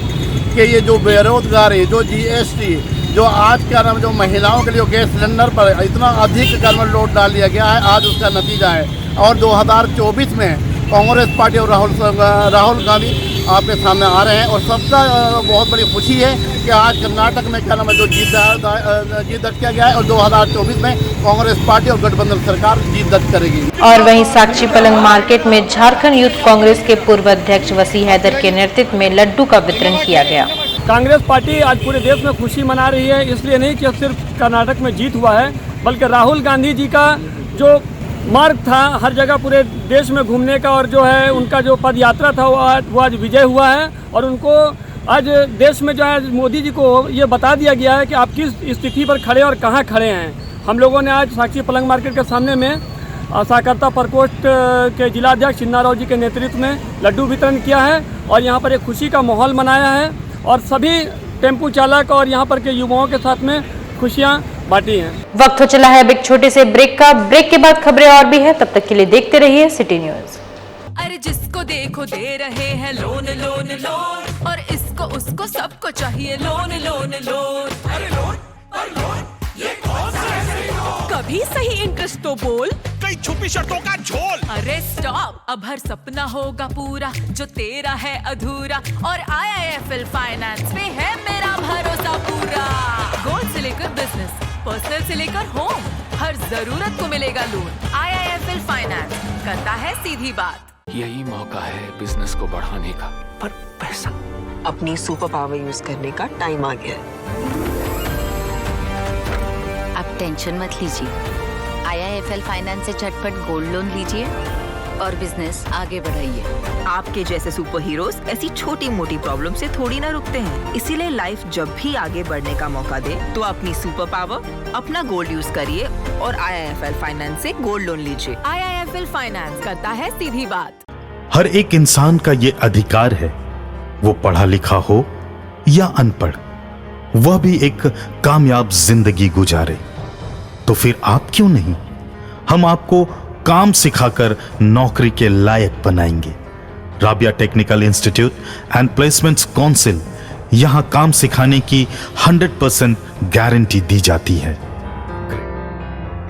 कि ये जो बेरोजगारी, जो GST, जो आज क्या नाम, जो महिलाओं के लिए गैस सिलेंडर पर इतना अधिक कर लोड डाल दिया गया है, आज उसका नतीजा है। और 2024 में कांग्रेस पार्टी और राहुल गांधी आपके सामने आ रहे हैं और सबका बहुत बड़ी खुशी है कि आज कर्नाटक में क्या नाम है जो जीत दर्ज किया गया है और 2024 में कांग्रेस पार्टी और गठबंधन सरकार जीत दर्ज करेगी। और वहीं साक्षी पलंग मार्केट में झारखंड यूथ कांग्रेस के पूर्व अध्यक्ष वसी हैदर के नेतृत्व में लड्डू का वितरण किया गया। कांग्रेस पार्टी आज पूरे देश में खुशी मना रही है, इसलिए नहीं कि सिर्फ कर्नाटक में जीत हुआ है, बल्कि राहुल गांधी जी का जो मार्ग था हर जगह पूरे देश में घूमने का और जो है उनका जो पद यात्रा था वो आज विजय हुआ है। और उनको आज देश में जो है मोदी जी को ये बता दिया गया है कि आप किस स्थिति पर खड़े और कहाँ खड़े हैं। हम लोगों ने आज साक्षी पलंग मार्केट के सामने में सहकारिता प्रकोष्ठ के जिलाध्यक्ष चिन्नाराव जी के नेतृत्व में लड्डू वितरण किया है और यहाँ पर एक खुशी का माहौल मनाया है और सभी टेम्पू चालक और यहाँ पर के युवाओं के साथ में खुशियाँ बांटी हैं। वक्त हो चला है अब एक छोटे से ब्रेक का। ब्रेक के बाद खबरें और भी है, तब तक के लिए देखते रहिए सिटी न्यूज। अरे जिसको देखो दे रहे हैं लोन लोन लोन, और इसको उसको सबको चाहिए लोन लोन लोन। अरे लोन और लोन ये कौन सा है लोन? कभी सही इंटरेस्ट तो बोल, कई छुपी शर्तों का झोल। अरे स्टॉप, अब हर सपना होगा पूरा जो तेरा है अधूरा, और IIFL फाइनेंस पे है मेरा भरोसा पूरा। गोल्ड से लेकर बिजनेस, पर्सनल से लेकर होम, हर जरूरत को मिलेगा लोन। IIFL फाइनेंस करता है सीधी बात। यही मौका है बिजनेस को बढ़ाने का, पर पैसा। अपनी सुपर पावर यूज करने का टाइम आ गया है। अब टेंशन मत लीजिए, IIFL फाइनेंस से झटपट गोल्ड लोन लीजिए और बिजनेस आगे बढ़ाइए। आपके जैसे सुपर हीरोज ऐसी छोटी मोटी प्रॉब्लम से थोड़ी ना रुकते हैं, इसीलिए लाइफ जब भी आगे बढ़ने का मौका दे तो अपनी सुपर पावर, अपना गोल्ड यूज करिए और IIFL फाइनेंस से गोल्ड लोन लीजिए। IIFL फाइनेंस करता है सीधी बात। हर एक इंसान का ये अधिकार है, वो पढ़ा लिखा हो या अनपढ़, वह भी एक कामयाब जिंदगी गुजारे। तो फिर आप क्यों नहीं? हम आपको काम सिखाकर नौकरी के लायक बनाएंगे। Rabia technical institute and placements council, यहां काम सिखाने की 100% गारंटी दी जाती है।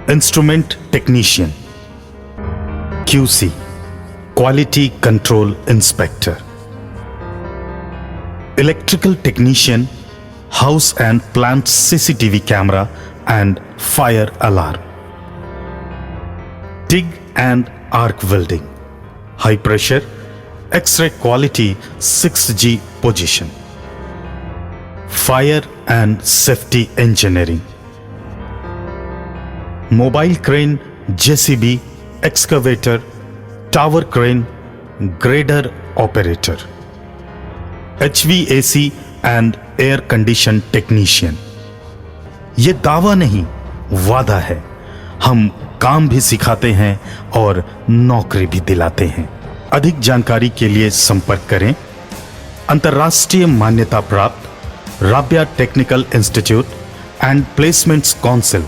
Instrument technician, QC quality control inspector, electrical technician, house and plant CCTV camera and fire alarm, TIG and arc welding, high pressure, X-ray quality 6G position, fire and safety engineering, mobile crane, JCB, excavator, tower crane, grader operator, HVAC and air condition technician। ये दावा नहीं, वादा है। हम काम भी सिखाते हैं और नौकरी भी दिलाते हैं। अधिक जानकारी के लिए संपर्क करें अंतर्राष्ट्रीय मान्यता प्राप्त Rabia technical institute and placements council,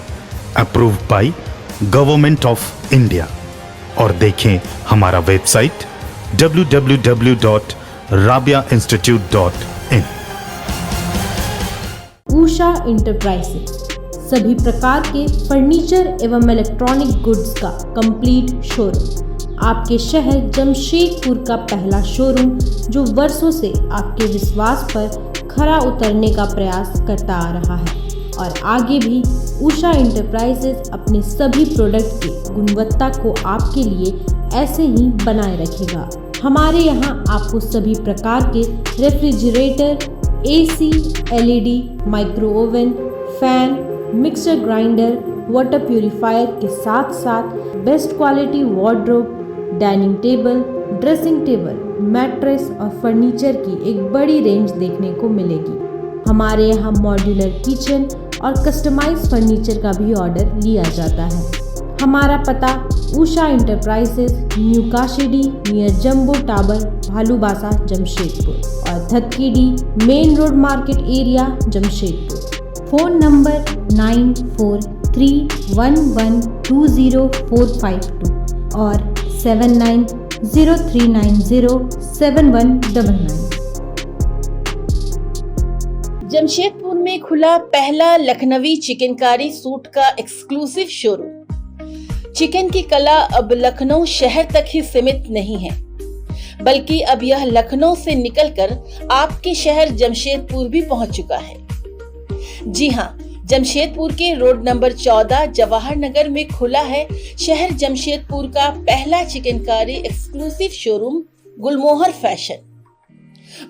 approved by government of India, और देखें हमारा वेबसाइट www.rabiainstitute.in। उषा इंटरप्राइजेज सभी प्रकार के फर्नीचर एवं इलेक्ट्रॉनिक गुड्स का कंप्लीट शोरूम। आपके शहर जमशेदपुर का पहला शोरूम जो वर्षों से आपके विश्वास पर खरा उतरने का प्रयास करता आ रहा है और आगे भी उषा इंटरप्राइजेज अपने सभी प्रोडक्ट की गुणवत्ता को आपके लिए ऐसे ही बनाए रखेगा। हमारे यहाँ आपको सभी प्रकार के refrigerator, AC, LED, micro oven, fan, mixer grinder, water purifier के साथ साथ best quality wardrobe, dining table, dressing table, mattress और फर्नीचर की एक बड़ी रेंज देखने को मिलेगी। हमारे यहाँ मॉड्यूलर किचन और कस्टमाइज फर्नीचर का भी ऑर्डर लिया जाता है। हमारा पता Usha Enterprises, New Kashidih near Jumbo Tower, Bhalubasa, Jamshedpur, और Dhatkidih main road market area, Jamshedpur. Phone number 9431120452 और 7903907199। जमशेदपुर में खुला पहला लखनवी चिकनकारी सूट का एक्सक्लूसिव शोरूम। चिकन की कला अब लखनऊ शहर तक ही सीमित नहीं है, बल्कि अब यह लखनऊ से निकलकर आपके शहर जमशेदपुर भी पहुंच चुका है। जी हाँ, जमशेदपुर के रोड नंबर 14 जवाहर नगर में खुला है शहर जमशेदपुर का पहला चिकनकारी एक्सक्लूसिव शोरूम गुलमोहर फैशन।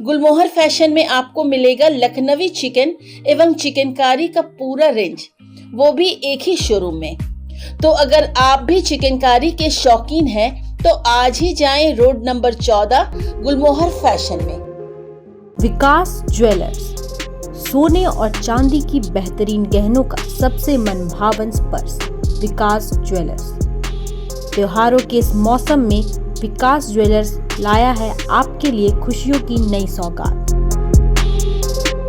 गुलमोहर फैशन में आपको मिलेगा लखनवी चिकन एवं चिकनकारी का पूरा रेंज, वो भी एक ही शोरूम में। तो अगर आप भी चिकनकारी के शौकीन हैं तो आज ही जाएं रोड नंबर 14 गुलमोहर फैशन में। विकास ज्वेलर्स, सोने और चांदी की बेहतरीन गहनों का सबसे मनभावन स्पर्श। विकास ज्वेलर्स त्योहारों के इस मौसम में विकास ज्वेलर्स लाया है आपके लिए खुशियों की नई सौगात।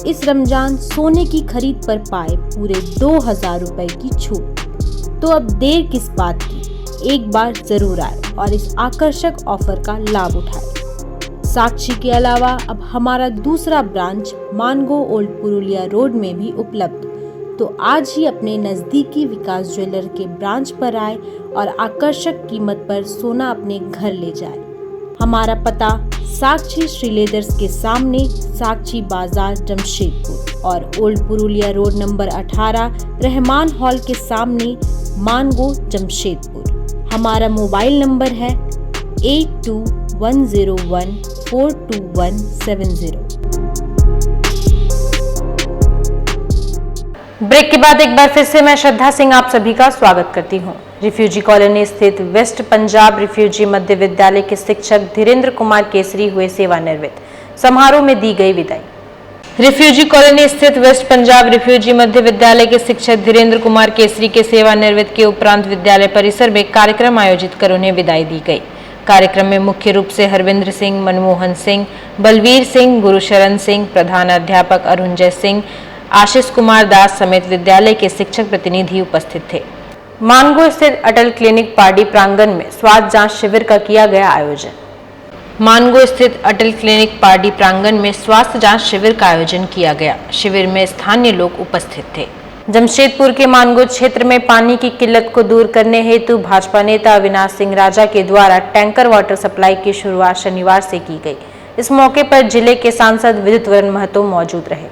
इस रमजान सोने की खरीद पर पाए पूरे 2000 रुपए की छूट। तो अब देर किस बात की, एक बार जरूर आए और इस आकर्षक ऑफर का लाभ उठाए। साक्षी के अलावा अब हमारा दूसरा branch Mango old Purulia road में भी उपलब्ध, तो आज ही अपने नजदीकी विकास ज्वेलर के ब्रांच पर आए और आकर्षक कीमत पर सोना अपने घर ले जाए। हमारा पता साक्षी श्रीलेदर्स के सामने साक्षी बाजार जमशेदपुर और old Purulia road number 18 Rahman hall के सामने मानगो जमशेदपुर। हमारा मोबाइल नंबर है 8210142170। ब्रेक के बाद एक बार फिर से मैं श्रद्धा सिंह आप सभी का स्वागत करती हूं। रिफ्यूजी कॉलोनी स्थित वेस्ट पंजाब रिफ्यूजी मध्य विद्यालय के शिक्षक धीरेन्द्र कुमार केसरी हुए सेवानिवृत्त, समारोह में दी गई विदाई। रिफ्यूजी कॉलोनी स्थित वेस्ट पंजाब रिफ्यूजी मध्य विद्यालय के शिक्षक धीरेन्द्र कुमार केसरी के सेवानिवृत्त के उपरांत विद्यालय परिसर में कार्यक्रम आयोजित कर उन्हें विदाई दी गई। कार्यक्रम में मुख्य रूप से हरविंद्र सिंह, मनमोहन सिंह, बलवीर सिंह, गुरुशरण सिंह, प्रधान अध्यापक अरुणजय सिंह, आशीष कुमार दास समेत विद्यालय के शिक्षक प्रतिनिधि उपस्थित थे। मानगो स्थित अटल क्लिनिक पार्डी प्रांगण में स्वास्थ्य जांच शिविर का किया गया आयोजन। मानगो स्थित अटल क्लिनिक पार्डी प्रांगण में स्वास्थ्य जांच शिविर का आयोजन किया गया। शिविर में स्थानीय लोग उपस्थित थे। जमशेदपुर के मानगो क्षेत्र में पानी की किल्लत को दूर करने हेतु भाजपा नेता अविनाश सिंह राजा के द्वारा टैंकर वाटर सप्लाई की शुरुआत शनिवार से की गई। इस मौके पर जिले के सांसद विद्युत वरण महतो मौजूद रहे।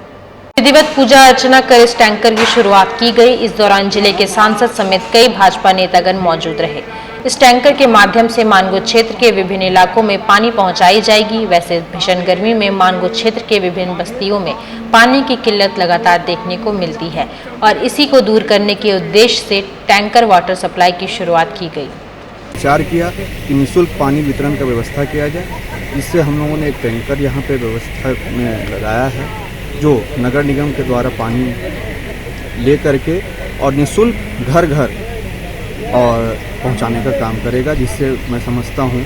विधिवत पूजा अर्चना कर इस टैंकर की शुरुआत की गई। इस दौरान जिले के सांसद समेत कई भाजपा नेतागण मौजूद रहे। इस टैंकर के माध्यम से मानगो क्षेत्र के विभिन्न इलाकों में पानी पहुंचाई जाएगी। वैसे भीषण गर्मी में मानगो क्षेत्र के विभिन्न बस्तियों में पानी की किल्लत लगातार देखने को मिलती है और इसी को दूर करने के उद्देश्य से टैंकर वाटर सप्लाई की शुरुआत की गई। विचार किया कि निःशुल्क पानी वितरण का व्यवस्था किया जाए, जिससे हम लोगों ने एक टैंकर यहाँ पे व्यवस्था में लगाया है, जो नगर निगम के द्वारा पानी ले करके और निःशुल्क घर घर और पहुंचाने का काम करेगा, जिससे मैं समझता हूं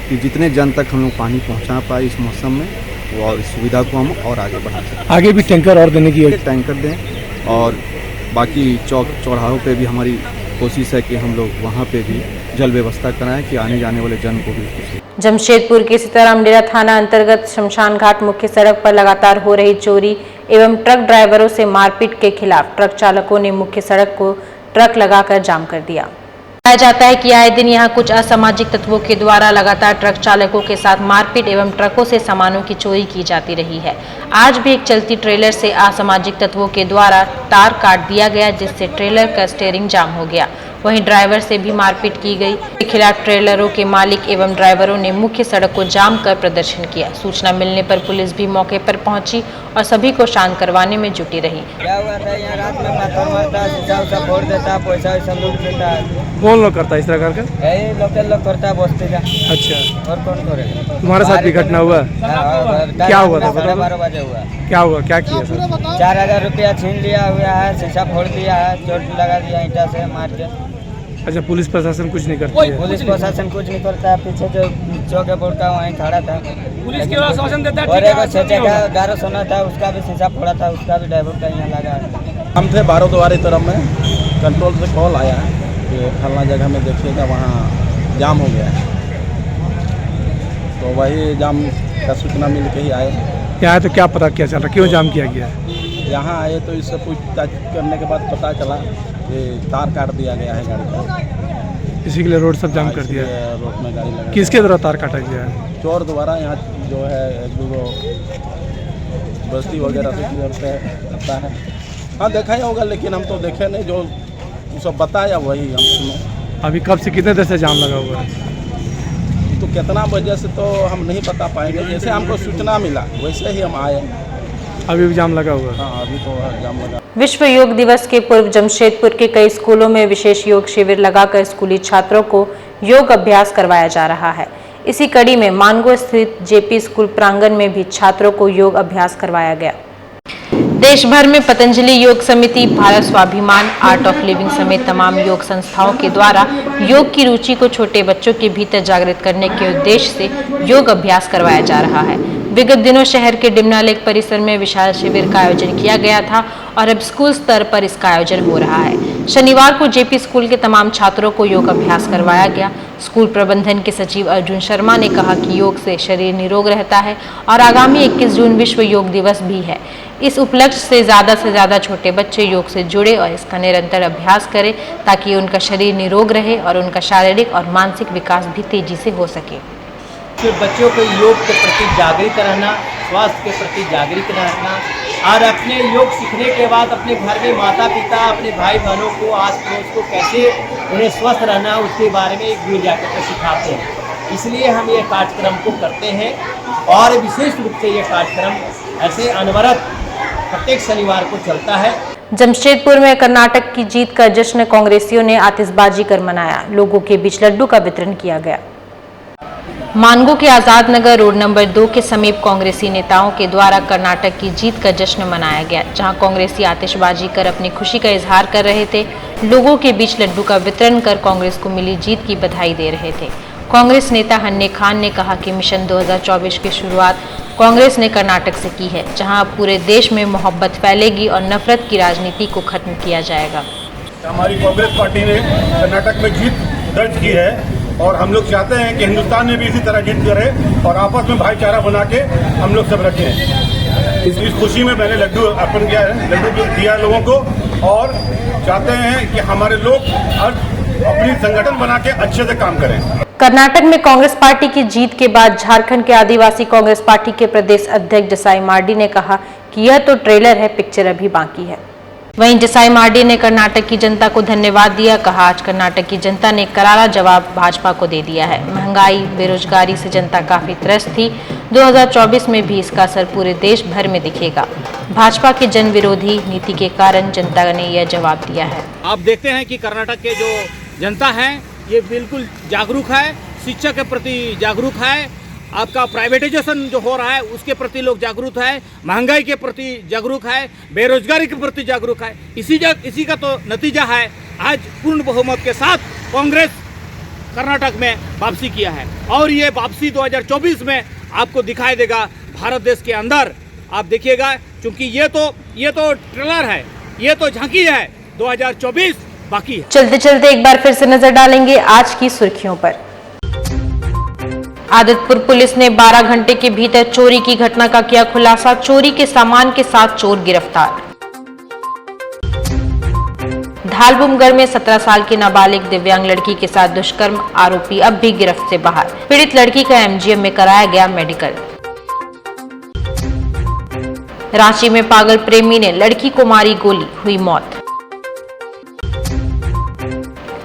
कि जितने जन तक हम लोग पानी पहुंचा पाए इस मौसम में, वो और इस सुविधा को हम और आगे बढ़ा सकते। आगे भी टैंकर और देने की टैंकर दें और बाकी चौक चौराहों पे भी हमारी कोशिश है कि हम लोग वहाँ पे भी जल व्यवस्था कराएं कि आने जाने वाले जन को भी। जमशेदपुर के सीताराम डेरा थाना अंतर्गत शमशान घाट मुख्य सड़क पर लगातार हो रही चोरी एवं ट्रक ड्राइवरों से मारपीट के खिलाफ ट्रक चालकों ने मुख्य सड़क को ट्रक लगाकर जाम कर दिया। बताया जाता है कि आए दिन यहां कुछ असामाजिक तत्वों के द्वारा लगातार ट्रक चालकों के साथ मारपीट एवं ट्रकों से सामानों की चोरी की जाती रही है। आज भी एक चलती ट्रेलर से असामाजिक तत्वों के द्वारा तार काट दिया गया, जिससे ट्रेलर का स्टीयरिंग जाम हो गया। वहीं ड्राइवर से भी मारपीट की गई। के खिलाफ ट्रेलरों के मालिक एवं ड्राइवरों ने मुख्य सड़क को जाम कर प्रदर्शन किया। सूचना मिलने पर पुलिस भी मौके पर पहुंची और सभी को शांत करवाने में जुटी रही। क्या हुआ था यहाँ रात में पत्थर मारता, शीशा उसा फोड़ देता, पैसा वैसा लूट लेता। कौन लोग करता है इस तरह का? यही लोकल लोग करता है बस्ती का। अच्छा, और कौन करेगा? तुम्हारे साथ भी घटना हुआ? क्या हुआ था? 12:30 बजे हुआ। क्या हुआ, क्या किया सर? 4000 रुपया छीन लिया हुआ है, शीशा फोड़ दिया है, चोट लगा दिया ईंटा से मार के। अच्छा, पुलिस प्रशासन कुछ नहीं करती है? पुलिस प्रशासन कुछ नहीं करता है। पीछे जो चौक बोर्ड का वहीं खड़ा था, पुलिस के आश्वासन देता है। और एक छोटे का 11 सोना था, उसका भी शीशा फोड़ा था, उसका भी ड्राइवर का यहाँ लगा। हम थे 12 द्वारे तरफ में, कंट्रोल से कॉल आया है कि फलना जगह में देखिएगा वहाँ जाम हो गया है, तो वही जाम का सूचना मिल के ही आए। यहाँ तो क्या पता क्या चला, क्यों जाम किया गया? यहाँ आए तो इससे पूछताछ करने के बाद पता चला कि तार काट दिया गया है गाड़ी का, इसी के लिए रोड सब जाम कर दिया। रोड में गाड़ी लगा। किसके द्वारा तार काटा गया है? चोर द्वारा। यहाँ जो है एक दो बस्ती वगैरह से करता है। हाँ, देखा ही होगा, लेकिन हम तो देखे नहीं, जो सब बताया वही हम सुने। अभी कब से कितने देर से जाम लगा हुआ है? तो कितना वजह से तो हम नहीं बता पाएंगे, जैसे हमको सूचना मिला वैसे ही हम आए। अभी भी जाम लगा हुआ है? हाँ, अभी तो जाम लगा। विश्व योग दिवस के पूर्व जमशेदपुर के कई स्कूलों में विशेष योग शिविर लगाकर स्कूली छात्रों को योग अभ्यास करवाया जा रहा है। इसी कड़ी में मानगो स्थित जेपी स्कूल प्रांगण में भी छात्रों को योग अभ्यास करवाया गया। देश भर में पतंजलि योग समिति, Bharat Swabhiman, art of living समेत तमाम योग संस्थाओं के द्वारा योग की रुचि को छोटे बच्चों के भीतर जागृत करने के उद्देश्य से योग अभ्यास करवाया जा रहा है। विगत दिनों शहर के डिमना लेक परिसर में विशाल शिविर का आयोजन किया गया था और अब स्कूल स्तर पर इसका आयोजन हो रहा है। शनिवार को जेपी स्कूल के तमाम छात्रों को योग अभ्यास करवाया गया। स्कूल प्रबंधन के सचिव अर्जुन शर्मा ने कहा कि योग से शरीर निरोग रहता है और आगामी 21 जून विश्व योग दिवस भी है। इस उपलक्ष्य से ज़्यादा छोटे बच्चे योग से जुड़े और इसका निरंतर अभ्यास करें ताकि उनका शरीर निरोग रहे और उनका शारीरिक और मानसिक विकास भी तेजी से हो सके। बच्चों को योग के प्रति जागृत रहना, स्वास्थ्य के प्रति जागृत रहना और अपने योग सीखने के बाद अपने घर में माता पिता, अपने भाई बहनों को, आस पड़ोस को कैसे उन्हें स्वस्थ रहना उसके बारे में एक गुरु जाकर के सिखाते हैं। इसलिए हम ये कार्यक्रम को करते हैं और विशेष रूप से ये कार्यक्रम ऐसे अनवरत प्रत्येक शनिवार को चलता है। जमशेदपुर में कर्नाटक की जीत का जश्न कांग्रेसियों ने आतिशबाजी कर मनाया। लोगों के बीच लड्डू का वितरण किया गया। मानगो के आजाद नगर रोड नंबर 2 के समीप कांग्रेसी नेताओं के द्वारा कर्नाटक की जीत का जश्न मनाया गया, जहां कांग्रेसी आतिशबाजी कर अपनी खुशी का इजहार कर रहे थे। लोगों के बीच लड्डू का वितरण कर कांग्रेस को मिली जीत की बधाई दे रहे थे। कांग्रेस नेता हन्ने खान ने कहा कि मिशन 2024 की शुरुआत कांग्रेस ने कर्नाटक से की है, जहां पूरे देश में मोहब्बत फैलेगी और नफरत की राजनीति को खत्म किया जाएगा। हमारी कांग्रेस पार्टी ने कर्नाटक में जीत दर्ज की है और हम लोग चाहते हैं कि हिंदुस्तान में भी इसी तरह जीत करे और आपस में भाईचारा बना के हम लोग सब रखें। इस खुशी में मैंने लड्डू अर्पण किया है, लड्डू दिया लोगों को और चाहते हैं कि हमारे लोग अपनी संगठन बना के अच्छे से काम करें। कर्नाटक में कांग्रेस पार्टी की जीत के बाद झारखंड के आदिवासी कांग्रेस पार्टी के प्रदेश अध्यक्ष जसाई मार्डी ने कहा कि यह तो ट्रेलर है, पिक्चर अभी बाकी है। वहीं जसाई मार्डी ने कर्नाटक की जनता को धन्यवाद दिया। कहा, आज कर्नाटक की जनता ने करारा जवाब भाजपा को दे दिया है। महंगाई, बेरोजगारी से जनता काफी त्रस्त थी। 2024 में भी इसका असर पूरे देश भर में दिखेगा। भाजपा के जन विरोधी नीति के कारण जनता ने यह जवाब दिया है। आप देखते हैं कि कर्नाटक के जो जनता है ये बिल्कुल जागरूक है, शिक्षा के प्रति जागरूक है, आपका प्राइवेटाइजेशन जो हो रहा है उसके प्रति लोग जागरूक है, महंगाई के प्रति जागरूक है, बेरोजगारी के प्रति जागरूक है। इसी का तो नतीजा है आज पूर्ण बहुमत के साथ कांग्रेस कर्नाटक में वापसी किया है और ये वापसी 2024 में आपको दिखाई देगा भारत देश के अंदर। आप देखिएगा, क्योंकि ये तो ट्रेलर है, ये तो झांकी है, 2024 बाकी है। चलते चलते एक बार फिर से नजर डालेंगे आज की सुर्खियों पर। आदितपुर पुलिस ने 12 घंटे के भीतर चोरी की घटना का किया खुलासा। चोरी के सामान के साथ चोर गिरफ्तार। धालबुमगढ़ में 17 साल की नाबालिग दिव्यांग लड़की के साथ दुष्कर्म, आरोपी अब भी गिरफ्त से बाहर। पीड़ित लड़की का एमजीएम में कराया गया मेडिकल। रांची में पागल प्रेमी ने लड़की को मारी गोली, हुई मौत।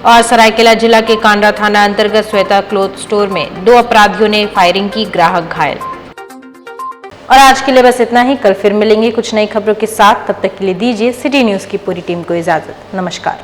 और सरायकेला जिला के कांडा थाना अंतर्गत श्वेता क्लॉथ स्टोर में 2 अपराधियों ने फायरिंग की, ग्राहक घायल। और आज के लिए बस इतना ही। कल फिर मिलेंगे कुछ नई खबरों के साथ। तब तक के लिए दीजिए सिटी न्यूज की पूरी टीम को इजाजत। नमस्कार।